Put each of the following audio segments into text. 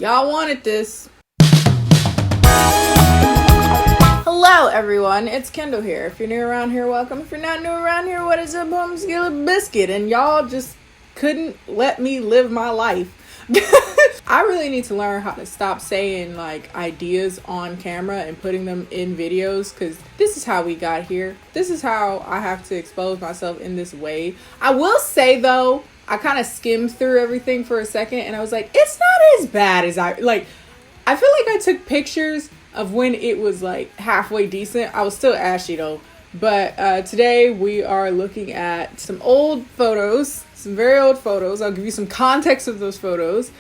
Y'all wanted this. Hello everyone, it's Kendall here. If you're new around here, welcome. If you're not new around here, what is up, home skillet biscuit? And y'all just couldn't let me live my life. I really need to learn how to stop saying like ideas on camera and putting them in videos, because this is how we got here. This is how I have to expose myself in this way. I will say though, I kind of skimmed through everything for a second and I was like, it's not as bad as I feel like I took pictures of when it was like halfway decent. I was still ashy though. But today we are looking at some old photos, some very old photos. I'll give you some context of those photos,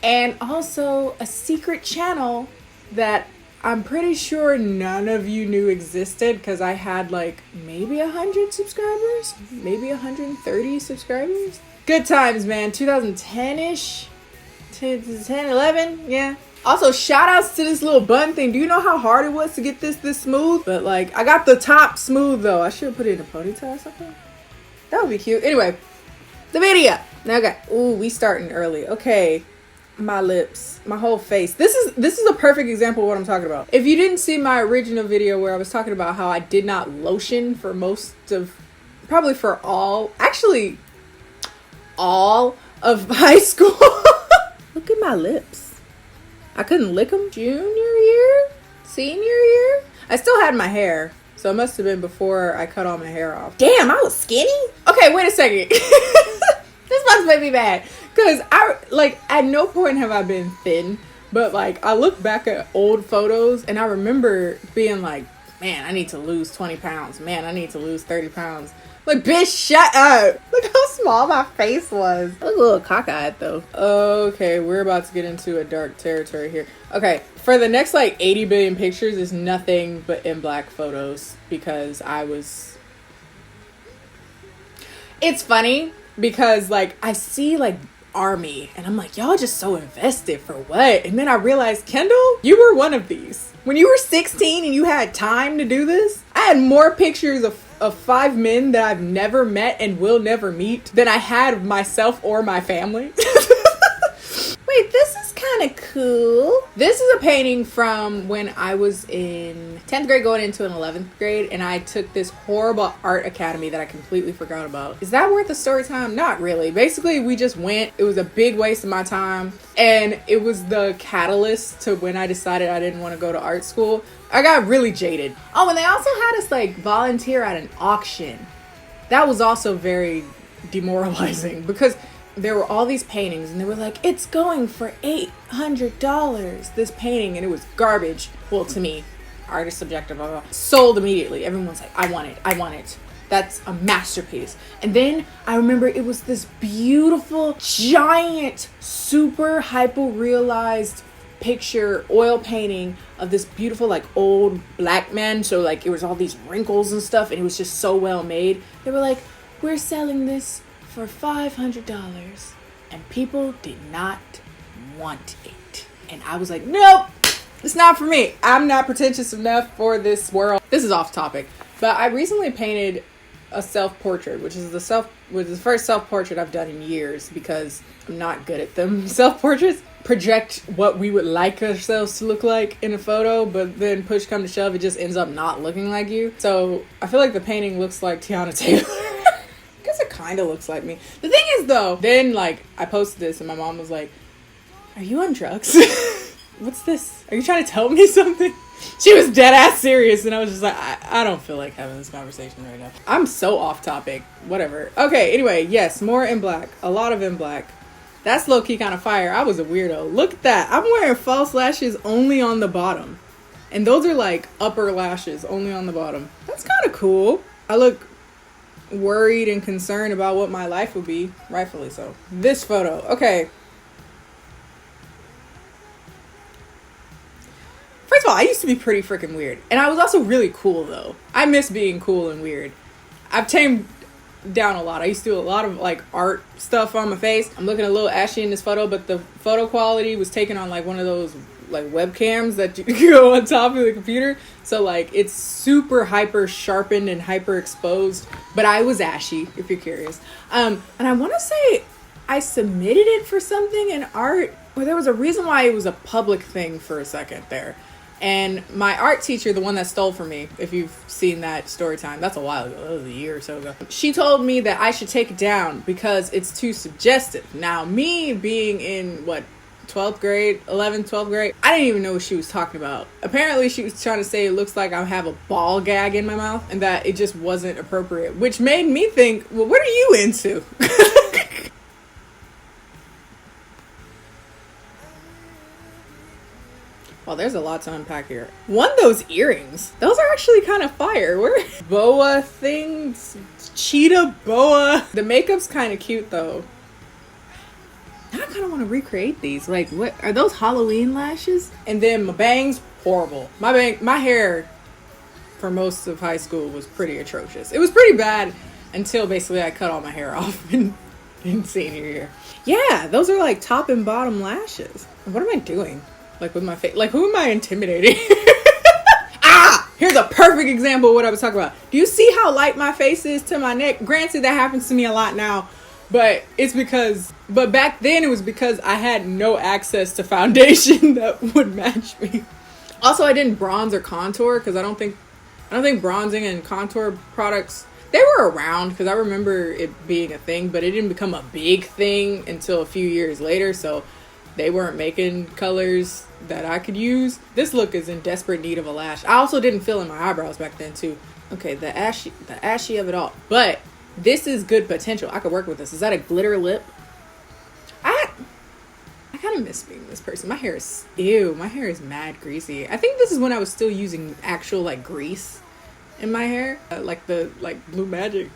and also a secret channel that I'm pretty sure none of you knew existed, because I had like maybe 100 subscribers, maybe 130 subscribers. Good times, man. 2010-ish, 10, 11, yeah. Also, shout outs to this little bun thing. Do you know how hard it was to get this smooth? But like, I got the top smooth though. I should have put it in a ponytail or something. That would be cute. Anyway, the video. Okay. Ooh, we starting early. Okay. My lips, my whole face. This is a perfect example of what I'm talking about. If you didn't see my original video where I was talking about how I did not lotion for most of, probably for all of high school. Look at my lips. I couldn't lick them. Junior year? Senior year? I still had my hair, so it must have been before I cut all my hair off. Damn, I was skinny? Okay, wait a second. This must make me mad. Because at no point have I been thin, but like, I look back at old photos and I remember being like, man, I need to lose 20 pounds. Man, I need to lose 30 pounds. Like, bitch, shut up. Look how small my face was. I look a little cockeyed though. Okay, we're about to get into a dark territory here. Okay, for the next like 80 billion pictures is nothing but in black photos, because it's funny because like I see like army and I'm like, y'all just so invested for what? And then I realized, Kendall, you were one of these. When you were 16 and you had time to do this, I had more pictures of 5 men that I've never met and will never meet than I had of myself or my family. Wait, this is kind of cool. This is a painting from when I was in 10th grade going into an 11th grade, and I took this horrible art academy that I completely forgot about. Is that worth a story time? Not really. Basically, we just went. It was a big waste of my time, and it was the catalyst to when I decided I didn't want to go to art school. I got really jaded. Oh, and they also had us like volunteer at an auction. That was also very demoralizing because there were all these paintings and they were like, it's going for $800, this painting, and it was garbage. Well, to me, art is subjective, blah, blah, blah. Sold immediately. Everyone's like, I want it. That's a masterpiece. And then I remember it was this beautiful, giant, super hyper-realized picture, oil painting of this beautiful like old black man. So like it was all these wrinkles and stuff, and it was just so well made. They were like, we're selling this for $500, and people did not want it. And I was like, nope, it's not for me. I'm not pretentious enough for this world. This is off topic, but I recently painted a self-portrait, which is the first self-portrait I've done in years because I'm not good at them. Self-portraits project what we would like ourselves to look like in a photo, but then push come to shove, it just ends up not looking like you. So I feel like the painting looks like Tiana Taylor. I guess it kind of looks like me. The thing is though, then like I posted this and my mom was like, are you on drugs? What's this? Are you trying to tell me something? She was dead ass serious, and I was just like, I don't feel like having this conversation right now. I'm so off topic. Whatever. Okay, anyway, yes, more in black. A lot of in black. That's low-key kind of fire. I was a weirdo. Look at that. I'm wearing false lashes only on the bottom. And those are like upper lashes only on the bottom. That's kind of cool. I look worried and concerned about what my life would be. Rightfully so. This photo. Okay. First of all, I used to be pretty freaking weird. And I was also really cool, though. I miss being cool and weird. I've tamed down a lot. I used to do a lot of, like, art stuff on my face. I'm looking a little ashy in this photo, but the photo quality was taken on, like, one of those, like, webcams that you go on top of the computer. So, like, it's super hyper sharpened and hyper exposed. But I was ashy, if you're curious. And I want to say I submitted it for something in art. Well, there was a reason why it was a public thing for a second there. And my art teacher, the one that stole from me, if you've seen that story time, that's a while ago, that was a year or so ago. She told me that I should take it down because it's too suggestive. Now, me being in, 12th grade, 11th, 12th grade, I didn't even know what she was talking about. Apparently, she was trying to say it looks like I have a ball gag in my mouth and that it just wasn't appropriate, which made me think, well, what are you into? Well, there's a lot to unpack here. One, those earrings. Those are actually kind of fire. Where boa things, cheetah boa. The makeup's kind of cute though. Now I kind of want to recreate these. Like, what are those Halloween lashes? And then my bangs, horrible. My hair for most of high school was pretty atrocious. It was pretty bad until basically I cut all my hair off in senior year. Yeah, those are like top and bottom lashes. What am I doing? Like with my face, like who am I intimidating? Here's a perfect example of what I was talking about. Do you see how light my face is to my neck? Granted, that happens to me a lot now, but back then it was because I had no access to foundation that would match me. Also, I didn't bronze or contour because I don't think bronzing and contour products, they were around because I remember it being a thing, but it didn't become a big thing until a few years later. So they weren't making colors that I could use. This look is in desperate need of a lash. I also didn't fill in my eyebrows back then too. Okay, the ashy of it all. But this is good potential. I could work with this. Is that a glitter lip? I kind of miss being this person. My hair is mad greasy. I think this is when I was still using actual like grease in my hair. Like Blue Magic.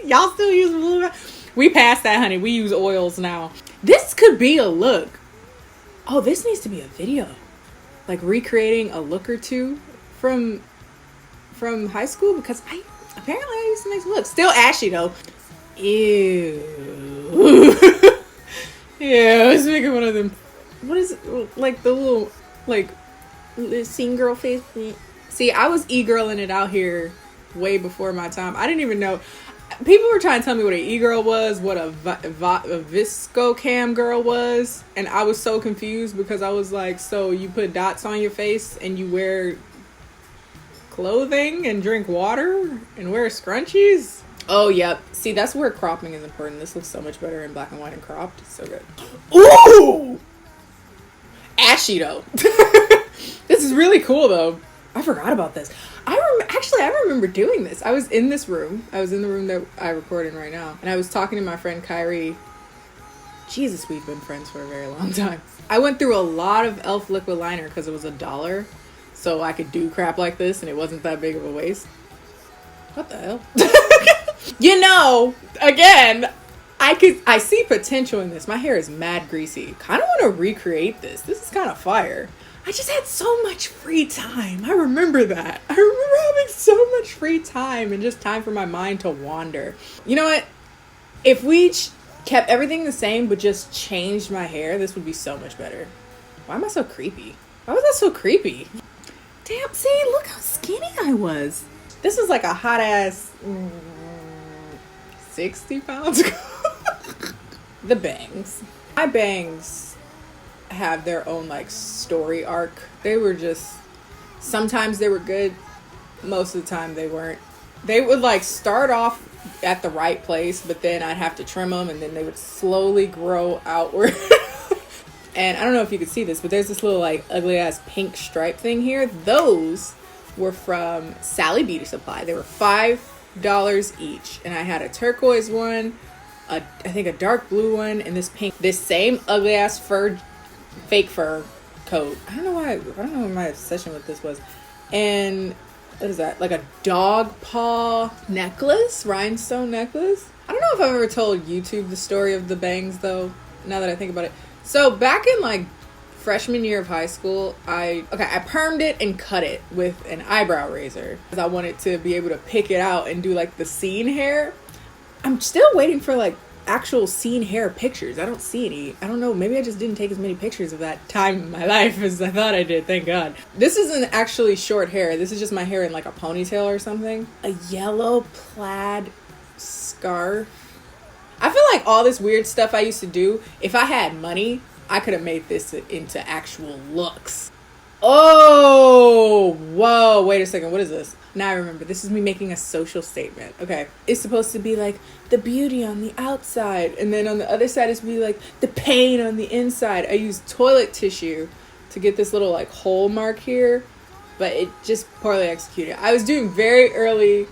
Y'all still use Blue Magic? We passed that, honey. We use oils now. This could be a look. Oh, this needs to be a video. Like recreating a look or two from high school because apparently I used to make some looks. Still ashy though. Ew. Yeah, I was making one of them. What is it? Like the little scene girl face. See, I was e-girling it out here way before my time. I didn't even know. People were trying to tell me what an e-girl was, what a visco cam girl was, and I was so confused because I was like, so you put dots on your face and you wear clothing and drink water and wear scrunchies? Oh, yep. See, that's where cropping is important. This looks so much better in black and white and cropped. It's so good. Ooh! Ashy, though. This is really cool, though. I forgot about this. I remember doing this. I was in this room. I was in the room that I record in right now. And I was talking to my friend Kyrie. Jesus, we've been friends for a very long time. I went through a lot of e.l.f. liquid liner because it was $1. So I could do crap like this and it wasn't that big of a waste. What the hell? You know, again, I see potential in this. My hair is mad greasy. Kind of want to recreate this. This is kind of fire. I just had so much free time. I remember that. I remember having so much free time and just time for my mind to wander. You know what? If we kept everything the same but just changed my hair, this would be so much better. Why am I so creepy? Why was that so creepy? Damn, see, look how skinny I was. This is like a hot ass 60 pounds ago. The bangs. My bangs have their own like story arc. They were just, sometimes they were good, most of the time they weren't. They would like start off at the right place, but then I'd have to trim them and then they would slowly grow outward. And I don't know if you could see this, but there's this little like ugly ass pink stripe thing here. Those were from Sally Beauty Supply. They were $5 each, and I had a turquoise one, I think a dark blue one, and this pink. This same ugly ass fake fur coat. I don't know what my obsession with this was. And what is that? Like a dog paw necklace, rhinestone necklace. I don't know if I've ever told YouTube the story of the bangs though, now that I think about it. So back in like freshman year of high school, I permed it and cut it with an eyebrow razor because I wanted to be able to pick it out and do like the scene hair. I'm still waiting for like actual scene hair pictures. I don't see any. I don't know. Maybe I just didn't take as many pictures of that time in my life as I thought I did. Thank God. This isn't actually short hair. This is just my hair in like a ponytail or something. A yellow plaid scarf. I feel like all this weird stuff I used to do, if I had money, I could have made this into actual looks. Oh, whoa, wait a second. What is this? Now I remember. This is me making a social statement. Okay. It's supposed to be like the beauty on the outside. And then on the other side, it's be like the pain on the inside. I used toilet tissue to get this little like hole mark here, but it just poorly executed. I was doing very early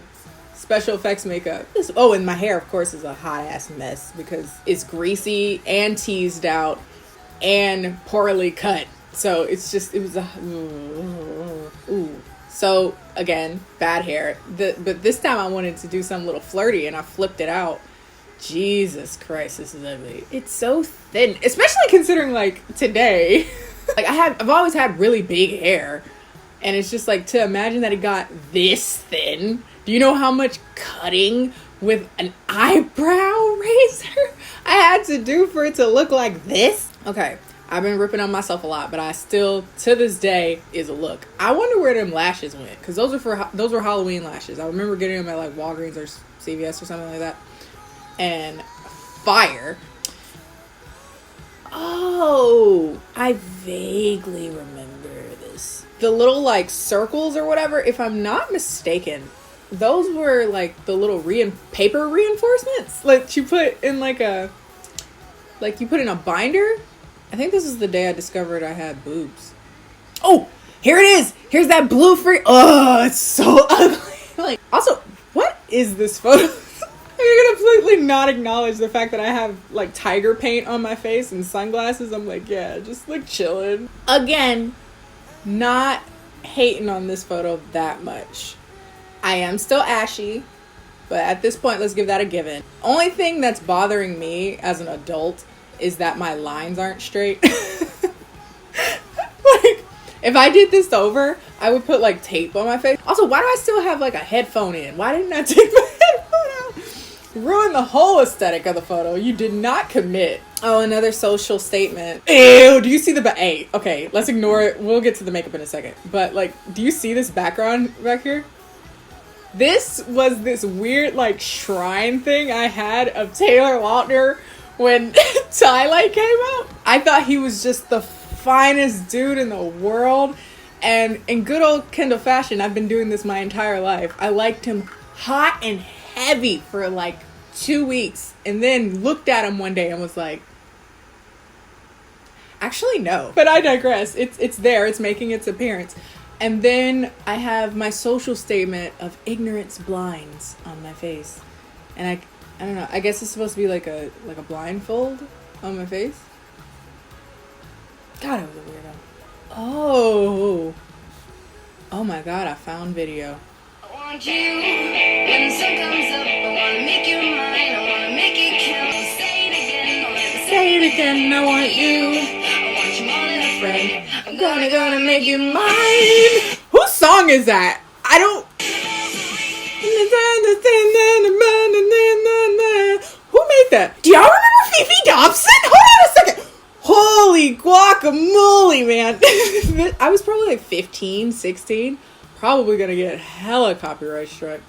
special effects makeup. Oh, and my hair, of course, is a hot ass mess because it's greasy and teased out and poorly cut. So it's just, it was a, ooh. So again, bad hair. But this time I wanted to do something a little flirty and I flipped it out. Jesus Christ, this is ugly. It's so thin, especially considering like today. Like I've always had really big hair, and it's just like to imagine that it got this thin. Do you know how much cutting with an eyebrow razor I had to do for it to look like this? Okay. I've been ripping on myself a lot, but I still, to this day, is a look. I wonder where them lashes went, because those were Halloween lashes. I remember getting them at like Walgreens or CVS or something like that. And fire. Oh, I vaguely remember this. The little like circles or whatever, if I'm not mistaken, those were like the little paper reinforcements. Like you put in you put in a binder. I think this is the day I discovered I had boobs. Oh, here it is. Here's that blue free. Oh, it's so ugly. Like, also, what is this photo? You're gonna completely not acknowledge the fact that I have like tiger paint on my face and sunglasses. I'm like, yeah, just like chilling. Again, not hating on this photo that much. I am still ashy, but at this point, let's give that a given. Only thing that's bothering me as an adult is that my lines aren't straight. Like, if I did this over, I would put like tape on my face. Also, why do I still have like a headphone in? Why didn't I take my headphone out? Ruin the whole aesthetic of the photo. You did not commit. Oh, another social statement. Ew, do you see the hey, okay, let's ignore it. We'll get to the makeup in a second. But like, do you see this background back here? This was this weird like shrine thing I had of Taylor Lautner when Twilight came out. I thought he was just the finest dude in the world. And in good old Kendall fashion, I've been doing this my entire life. I liked him hot and heavy for like 2 weeks. And then looked at him one day and was like, actually, no. But I digress. It's there. It's making its appearance. And then I have my social statement of ignorance blinds on my face. And I don't know. I guess it's supposed to be like a blindfold on my face. God, I was a weirdo. Oh my God! I found video. I want you when the sun comes up. I wanna make you mine. I wanna make it count. Say it again. Say it again. I want you. I want you more than a friend. I'm gonna make you mine. Whose song is that? I don't. Who made that? Do y'all remember Fifi Dobson? Hold on a second. Holy guacamole, man. I was probably like 15, 16. Probably gonna get hella copyright strike.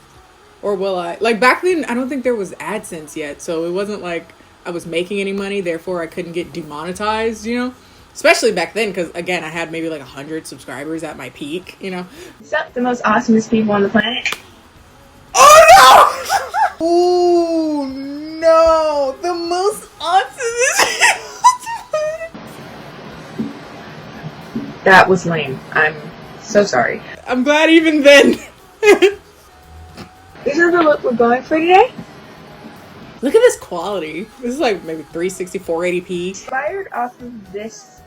Or will I? Like back then, I don't think there was AdSense yet. So it wasn't like I was making any money. Therefore, I couldn't get demonetized, you know? Especially back then, because again, I had maybe like 100 subscribers at my peak, you know? Except the most awesomest people on the planet. Oh no! Oh no! The most awesomest people. That was lame. I'm so sorry. I'm glad even then. This is the look we're going for today. Look at this quality. This is like maybe 360, 480p. Inspired off of this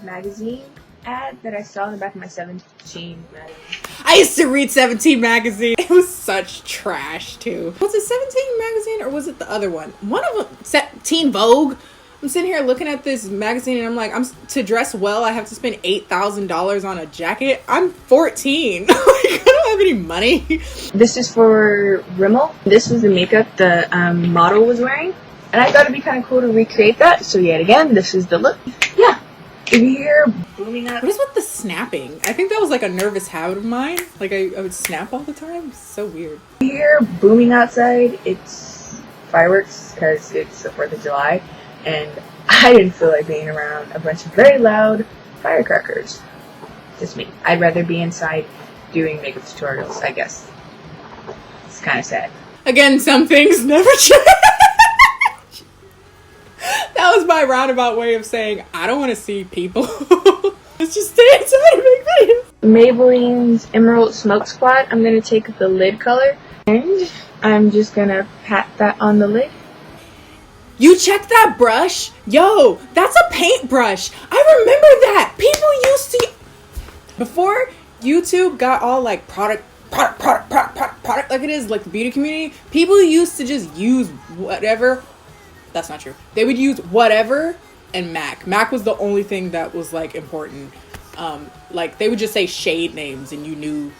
magazine ad that I saw in the back of my 17 magazine. I used to read 17 magazine. It was such trash too. Was it 17 magazine or was it the other one? One of them, Teen Vogue. I'm sitting here looking at this magazine and I'm like, to dress well, I have to spend $8,000 on a jacket. I'm 14. Like, I don't have any money. This is for Rimmel. This was the makeup the model was wearing. And I thought it'd be kind of cool to recreate that. So yet again, this is the look. Yeah. If you hear booming up. What is with the snapping? I think that was like a nervous habit of mine. Like I would snap all the time. It's so weird. If you hear booming outside, it's fireworks because it's the 4th of July. And I didn't feel like being around a bunch of very loud firecrackers. Just me. I'd rather be inside doing makeup tutorials, I guess. It's kind of sad. Again, some things never change. That was my roundabout way of saying I don't want to see people. Let's just stay inside and make videos. Maybelline's Emerald Smoke Spot. I'm going to take the lid color and I'm just going to pat that on the lid. You check that brush? Yo, that's a paintbrush. I remember that. People used to... Before YouTube got all like product like it is, like the beauty community, people used to just use whatever. That's not true. They would use whatever and MAC. MAC was the only thing that was like important. Like they would just say shade names and you knew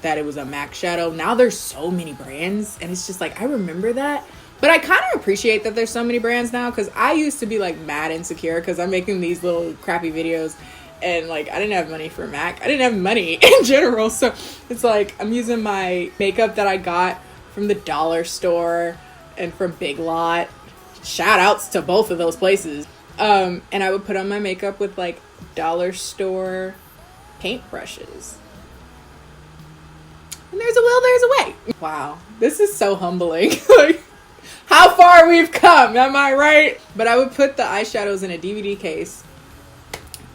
that it was a MAC shadow. Now there's so many brands and it's just like, I remember that. But I kind of appreciate that there's so many brands now because I used to be like mad insecure because I'm making these little crappy videos and like I didn't have money for MAC. I didn't have money in general. So it's like I'm using my makeup that I got from the dollar store and from Big Lot. Shout outs to both of those places. And I would put on my makeup with like dollar store paint brushes. And there's a will, there's a way. Wow, this is so humbling. Like how far we've come, am I right? But I would put the eyeshadows in a DVD case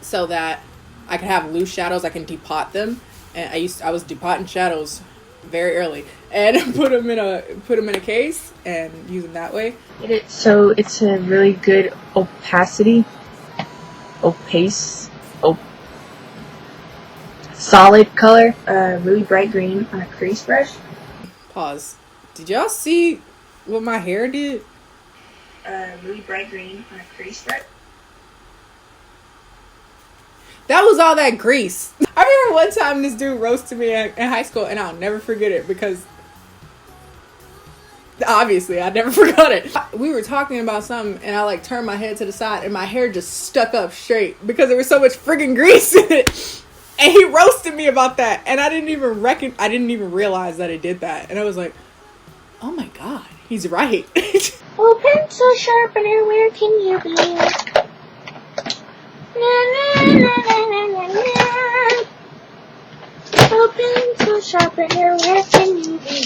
so that I could have loose shadows. I can depot them, and I was depotting shadows very early, and put them in a case and use them that way. So it's a really good solid color. Really bright green on a crease brush. Pause. Did y'all see what my hair did? Really bright green on a crease brush. That was all that grease. I remember one time this dude roasted me in high school, and I'll never forget it because obviously I never forgot it. We were talking about something, and I like turned my head to the side, and my hair just stuck up straight because there was so much friggin' grease in it. And he roasted me about that, and I didn't even realize that it did that. And I was like, oh my god, he's right. Oh, pencil sharpener, where can you be? Oh, pencil sharpener, where can you be?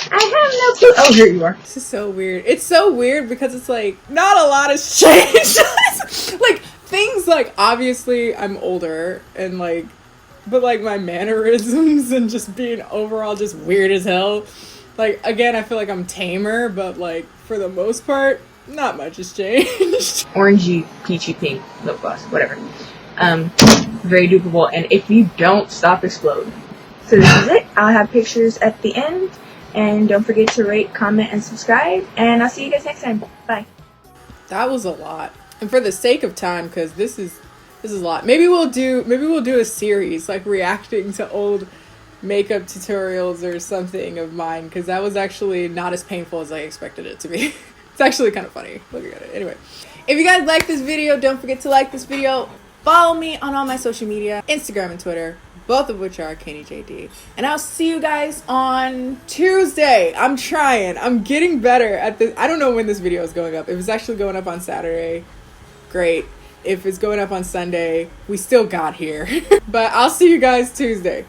I have no clue. Oh, here you are. This is so weird. It's so weird because it's like not a lot has changed. Like things like obviously I'm older and like, but like my mannerisms and just being overall just weird as hell. Like again, I feel like I'm tamer, but like for the most part, not much has changed. Orangey, peachy pink lip gloss, whatever. Very dupeable, and if you don't stop, explode. So this is it. I'll have pictures at the end, and don't forget to rate, comment, and subscribe. And I'll see you guys next time. Bye. That was a lot, and for the sake of time, because this is a lot. Maybe we'll do a series like reacting to old makeup tutorials or something of mine, because that was actually not as painful as I expected it to be. It's actually kind of funny looking at it. Anyway, if you guys like this video, don't forget to like this video. Follow me on all my social media, Instagram and Twitter, both of which are KennieJD. And I'll see you guys on Tuesday. I'm trying. I'm getting better at this. I don't know when this video is going up. If it's actually going up on Saturday, great. If it's going up on Sunday, we still got here. But I'll see you guys Tuesday.